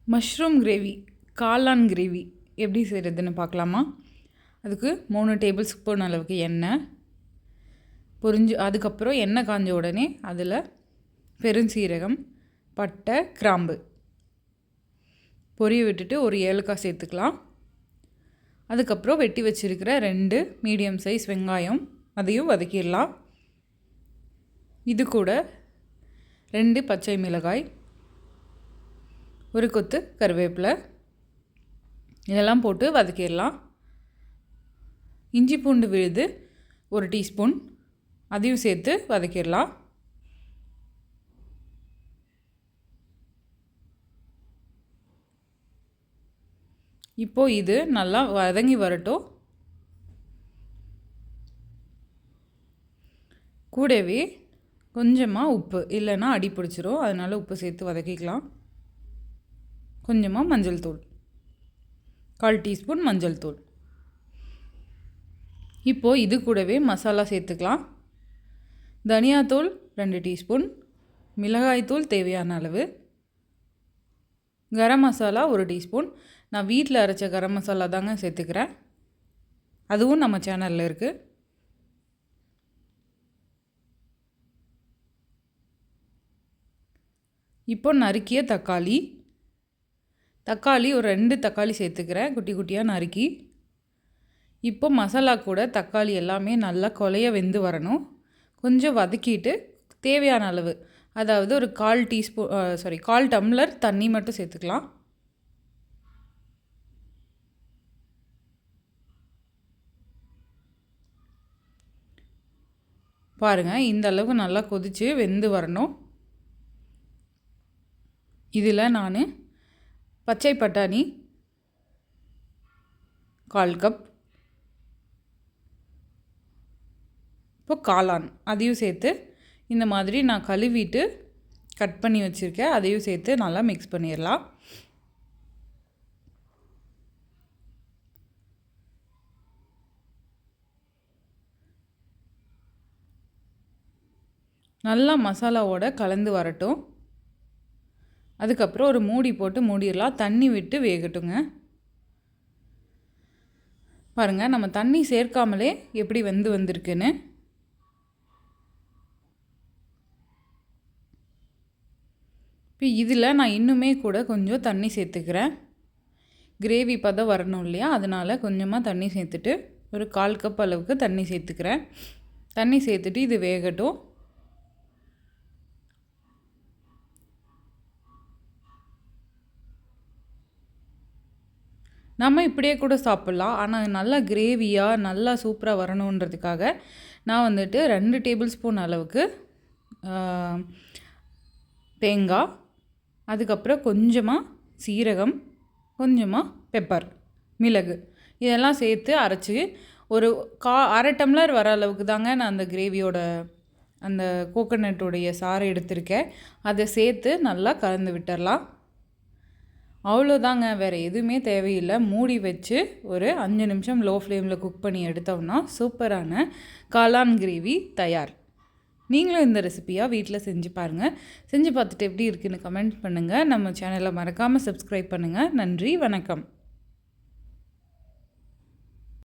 Mushroom gravy, காளான் gravy எப்படி செய்கிறதுன்னு பார்க்கலாமா? அதுக்கு 3 டேபிள் ஸ்பூன் அளவுக்கு எண்ணெய் அதுக்கப்புறம் எண்ணெய் காஞ்ச உடனே அதில் பெருஞ்சீரகம், பட்டை, கிராம்பு பொரிய விட்டுட்டு ஒரு ஏலக்காய் சேர்த்துக்கலாம். அதுக்கப்புறம் வெட்டி வச்சுருக்கிற 2 மீடியம் சைஸ் வெங்காயம் அதையும் வதக்கிடலாம். இது கூட 2 பச்சை மிளகாய், ஒரு கொத்து கருவேப்பிலை இதெல்லாம் போட்டு வதக்கிடலாம். இஞ்சி பூண்டு விழுது 1 டீஸ்பூன் அதையும் சேர்த்து வதக்கிடலாம். இப்போது இது நல்லா வதங்கி வரட்டும். கூடவே கொஞ்சமாக உப்பு, இல்லைன்னா அடி பிடிச்சிரும், அதனால் உப்பு சேர்த்து வதக்கிக்கலாம். கொஞ்சமாக மஞ்சள் தூள், 1/4 டீஸ்பூன் மஞ்சள் தூள். இப்போது இது கூடவே மசாலா சேர்த்துக்கலாம். தனியாத்தூள் 2 டீஸ்பூன், மிளகாய்த்தூள் தேவையான அளவு, கரம் மசாலா 1 டீஸ்பூன். நான் வீட்டில் அரைச்ச கரம் மசாலா தாங்க சேர்த்துக்கிறேன், அதுவும் நம்ம சேனலில் இருக்குது. இப்போ நறுக்கிய தக்காளி ஒரு 2 தக்காளி சேர்த்துக்கிறேன், குட்டி குட்டியாக நறுக்கி. இப்போ மசாலா கூட தக்காளி எல்லாமே நல்லா கொலைய வெந்து வரணும். கொஞ்சம் வதக்கிட்டு தேவையான அளவு, அதாவது ஒரு 1/4 டம்ளர் தண்ணி மட்டும் சேர்த்துக்கலாம். பாருங்கள், இந்த அளவுக்கு நல்லா கொதித்து வெந்து வரணும். இதில் நான் பச்சை பட்டாணி 1/4 கப், இப்போ காளான் அதையும் சேர்த்து இந்த மாதிரி நான் கழுவிட்டு கட் பண்ணி வச்சுருக்கேன், அதையும் சேர்த்து நல்லா மிக்ஸ் பண்ணிடலாம். நல்லா மசாலாவோட கலந்து வரட்டும். அதுக்கப்புறம் ஒரு மூடி போட்டு மூடிடலாம், தண்ணி விட்டு வேகட்டுங்க. பாருங்கள், நம்ம தண்ணி சேர்க்காமலே எப்படி வெந்து வந்திருக்குன்னு. இப்போ இதில் நான் இன்னுமே கூட கொஞ்சம் தண்ணி சேர்த்துக்கிறேன். கிரேவி பதம் வரணும் இல்லையா, அதனால் கொஞ்சமாக தண்ணி சேர்த்துட்டு ஒரு 1/4 கப் அளவுக்கு தண்ணி சேர்த்துக்கிறேன். தண்ணி சேர்த்துட்டு இது வேகட்டும். நம்ம இப்படியே கூட சாப்பிட்லாம், ஆனால் நல்லா கிரேவியாக நல்லா சூப்பராக வரணுன்றதுக்காக நான் வந்துட்டு 2 டேபிள் ஸ்பூன் அளவுக்கு தேங்காய், அதுக்கப்புறம் கொஞ்சமாக சீரகம், கொஞ்சமாக பெப்பர், மிளகு இதெல்லாம் சேர்த்து அரைச்சி ஒரு 1/2 டம்ளர் வர அளவுக்கு தாங்க நான் அந்த கிரேவியோட அந்த கோகோனட்டுடைய சாறை எடுத்திருக்கேன். அதை சேர்த்து நல்லா கலந்து விட்டுடலாம். அவ்வளோதாங்க, வேறு எதுவுமே தேவையில்லை. மூடி வச்சு ஒரு 5 நிமிஷம் லோ ஃப்ளேமில் குக் பண்ணி எடுத்தோம்னா சூப்பரான காளான் கிரேவி தயார். நீங்களும் இந்த ரெசிபியாக வீட்டில் செஞ்சு பாருங்கள். செஞ்சு பார்த்துட்டு எப்படி இருக்குன்னு கமெண்ட் பண்ணுங்கள். நம்ம சேனலை மறக்காமல் சப்ஸ்கிரைப் பண்ணுங்கள். நன்றி, வணக்கம்.